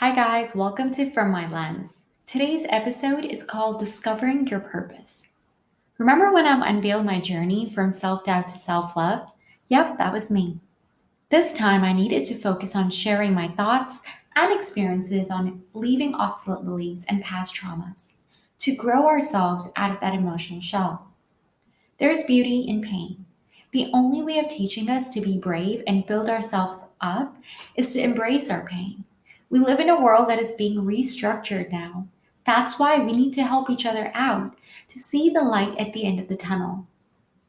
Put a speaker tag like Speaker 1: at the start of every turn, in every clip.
Speaker 1: Hi, guys, welcome to From My Lens. Today's episode is called Discovering Your Purpose. Remember when I unveiled my journey from self doubt to self love? Yep, that was me. This time I needed to focus on sharing my thoughts and experiences on leaving obsolete beliefs and past traumas to grow ourselves out of that emotional shell. There's beauty in pain. The only way of teaching us to be brave and build ourselves up is to embrace our pain. We live in a world that is being restructured now. That's why we need to help each other out to see the light at the end of the tunnel.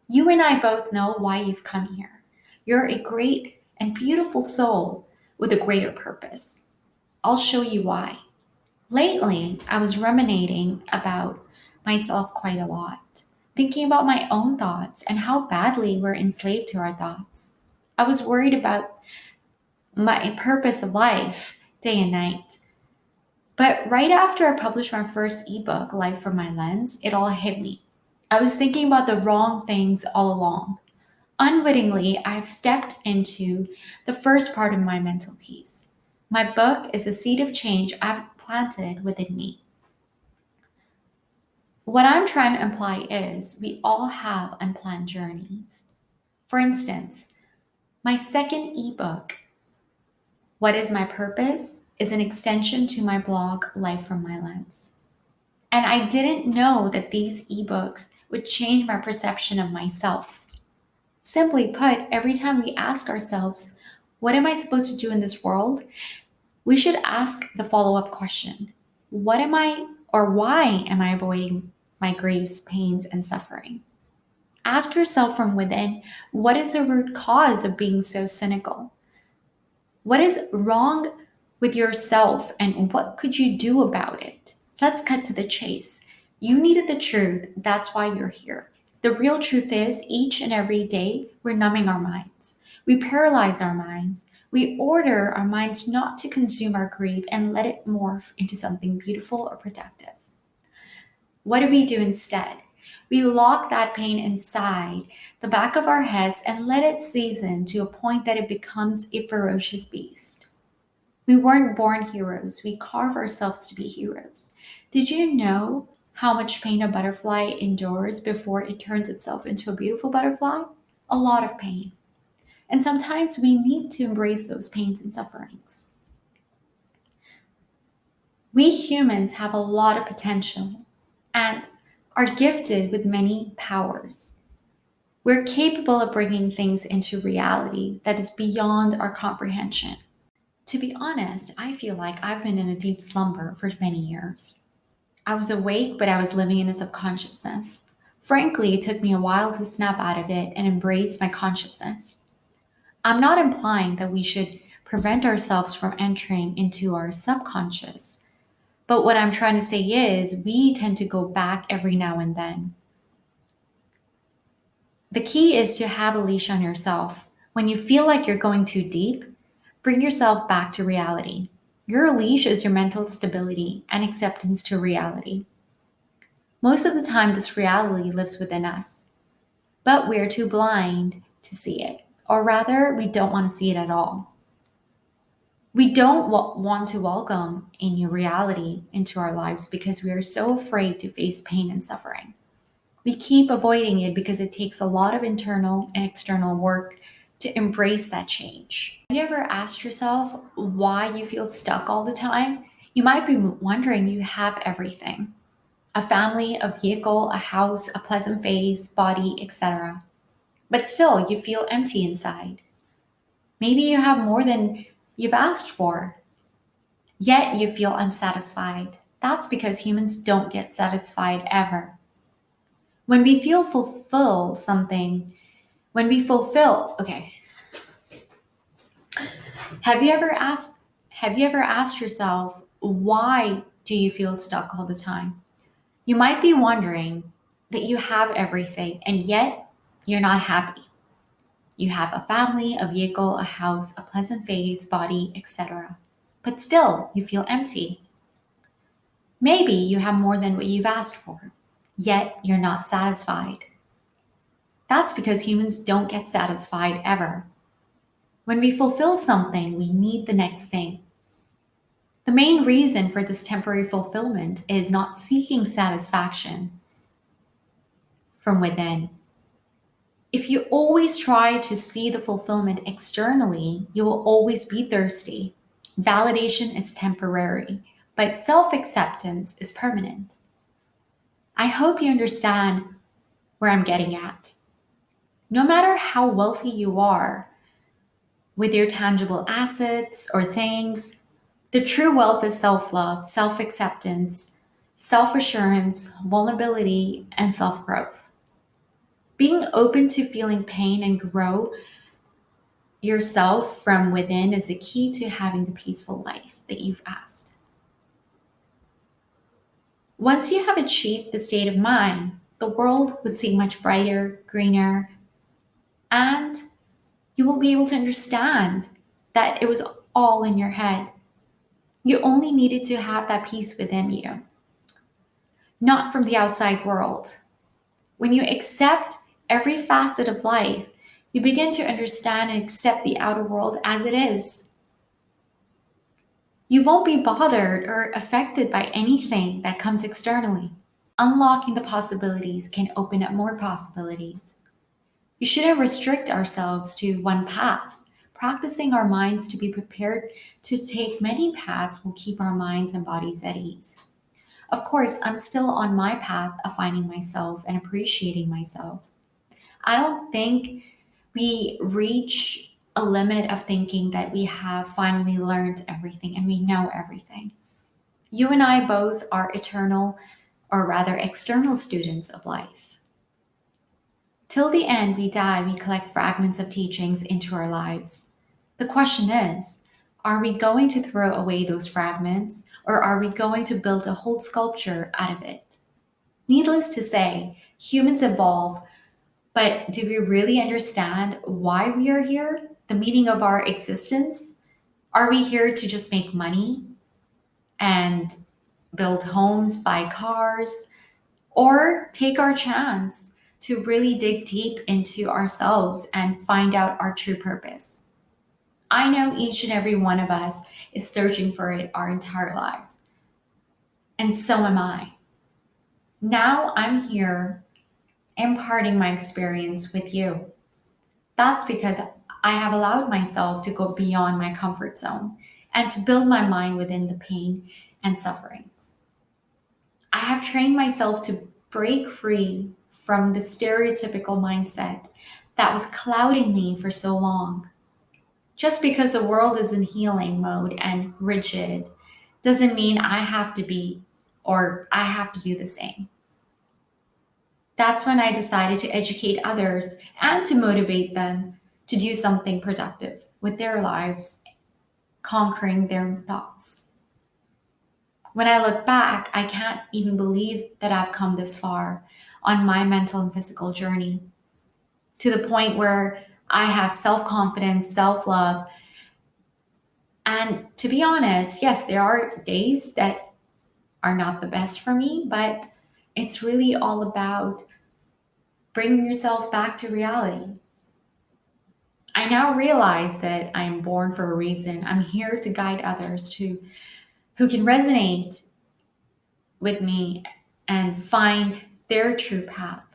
Speaker 1: You and I both know why you've come here. You're a great and beautiful soul with a greater purpose. I'll show you why. Lately, I was ruminating about myself quite a lot, thinking about my own thoughts and how badly we're enslaved to our thoughts. I was worried about my purpose of life day and night. But right after I published my first ebook, Life from My Lens, it all hit me. I was thinking about the wrong things all along. Unwittingly, I've stepped into the first part of my mental peace. My book is a seed of change I've planted within me. What I'm trying to imply is we all have unplanned journeys. For instance, my second ebook, What is My Purpose, is an extension to my blog, Life from My Lens. And I didn't know that these ebooks would change my perception of myself. Simply put, every time we ask ourselves, what am I supposed to do in this world? We should ask the follow up question: what am I or why am I avoiding my griefs, pains, and suffering? Ask yourself from within, what is the root cause of being so cynical? What is wrong with yourself and what could you do about it? Let's cut to the chase. You needed the truth, that's why you're here. The real truth is, each and every day, we're numbing our minds. We paralyze our minds. We order our minds not to consume our grief and let it morph into something beautiful or productive. What do we do instead? We lock that pain inside the back of our heads and let it season to a point that it becomes a ferocious beast. We weren't born heroes, we carve ourselves to be heroes. Did you know how much pain a butterfly endures before it turns itself into a beautiful butterfly? A lot of pain. And sometimes we need to embrace those pains and sufferings. We humans have a lot of potential and are gifted with many powers. We're capable of bringing things into reality that is beyond our comprehension. To be honest, I feel like I've been in a deep slumber for many years. I was awake, but I was living in a subconsciousness. Frankly, it took me a while to snap out of it and embrace my consciousness. I'm not implying that we should prevent ourselves from entering into our subconscious, but what I'm trying to say is we tend to go back every now and then. The key is to have a leash on yourself. When you feel like you're going too deep, bring yourself back to reality. Your leash is your mental stability and acceptance to reality. Most of the time, this reality lives within us, but we're too blind to see it, or rather, we don't want to see it at all. We don't want to welcome a new reality into our lives because we are so afraid to face pain and suffering. We keep avoiding it because it takes a lot of internal and external work to embrace that change. Have you ever asked yourself why you feel stuck all the time? You might be wondering you have everything: a family, a vehicle, a house, a pleasant face, body, etc. But still, you feel empty inside. Maybe you have more than you've asked for, yet you feel unsatisfied. That's because humans don't get satisfied ever. When we feel fulfill something, when we fulfill, okay. Have you ever asked yourself, why do you feel stuck all the time? You might be wondering that you have everything and yet you're not happy. You have a family, a vehicle, a house, a pleasant face, body, etc. But still, you feel empty. Maybe you have more than what you've asked for, yet you're not satisfied. That's because humans don't get satisfied ever. When we fulfill something, we need the next thing. The main reason for this temporary fulfillment is not seeking satisfaction from within. If you always try to see the fulfillment externally, you will always be thirsty. Validation is temporary, but self acceptance is permanent. I hope you understand where I'm getting at. No matter how wealthy you are with your tangible assets or things, the true wealth is self love, self acceptance, self assurance, vulnerability, and self growth. Being open to feeling pain and grow yourself from within is the key to having the peaceful life that you've asked. Once you have achieved the state of mind, the world would seem much brighter, greener, and you will be able to understand that it was all in your head. You only needed to have that peace within you, not from the outside world. When you accept every facet of life, you begin to understand and accept the outer world as it is. You won't be bothered or affected by anything that comes externally. Unlocking the possibilities can open up more possibilities. We shouldn't restrict ourselves to one path. Practicing our minds to be prepared to take many paths will keep our minds and bodies at ease. Of course, I'm still on my path of finding myself and appreciating myself. I don't think we reach a limit of thinking that we have finally learned everything and we know everything. You and I both are eternal, or rather external students of life. Till the end we die, we collect fragments of teachings into our lives. The question is, are we going to throw away those fragments, or are we going to build a whole sculpture out of it? Needless to say, humans evolve, but do we really understand why we are here? The meaning of our existence? Are we here to just make money and build homes, buy cars, or take our chance to really dig deep into ourselves and find out our true purpose? I know each and every one of us is searching for it our entire lives, and so am I. Now I'm here imparting my experience with you. That's because I have allowed myself to go beyond my comfort zone and to build my mind within the pain and sufferings. I have trained myself to break free from the stereotypical mindset that was clouding me for so long. Just because the world is in healing mode and rigid doesn't mean I have to be or I have to do the same. That's when I decided to educate others and to motivate them to do something productive with their lives, conquering their thoughts. When I look back, I can't even believe that I've come this far on my mental and physical journey to the point where I have self confidence, self love. And to be honest, yes, there are days that are not the best for me, but it's really all about bringing yourself back to reality. I now realize that I am born for a reason. I'm here to guide others to who can resonate with me and find their true path.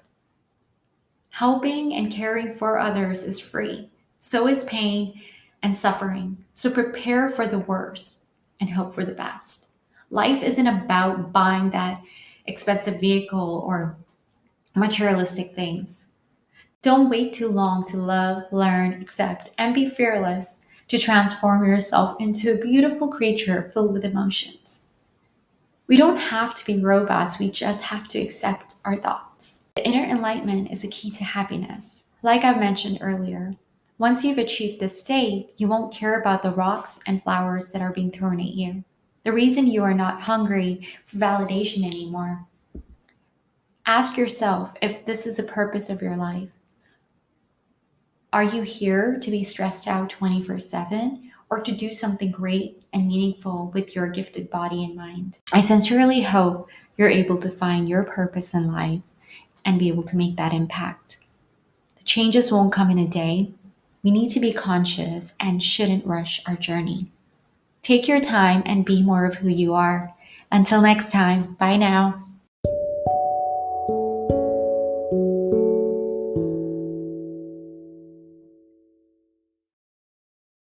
Speaker 1: Helping and caring for others is free. So is pain and suffering. So prepare for the worst and hope for the best. Life isn't about buying that expensive vehicle or materialistic things. Don't wait too long to love, learn, accept, and be fearless to transform yourself into a beautiful creature filled with emotions. We don't have to be robots, we just have to accept our thoughts. The inner enlightenment is a key to happiness. Like I've mentioned earlier, once you've achieved this state, you won't care about the rocks and flowers that are being thrown at you. The reason you are not hungry for validation anymore. Ask yourself if this is the purpose of your life. Are you here to be stressed out 24/7 or to do something great and meaningful with your gifted body and mind? I sincerely hope you're able to find your purpose in life and be able to make that impact. The changes won't come in a day. We need to be conscious and shouldn't rush our journey. Take your time and be more of who you are. Until next time, bye now.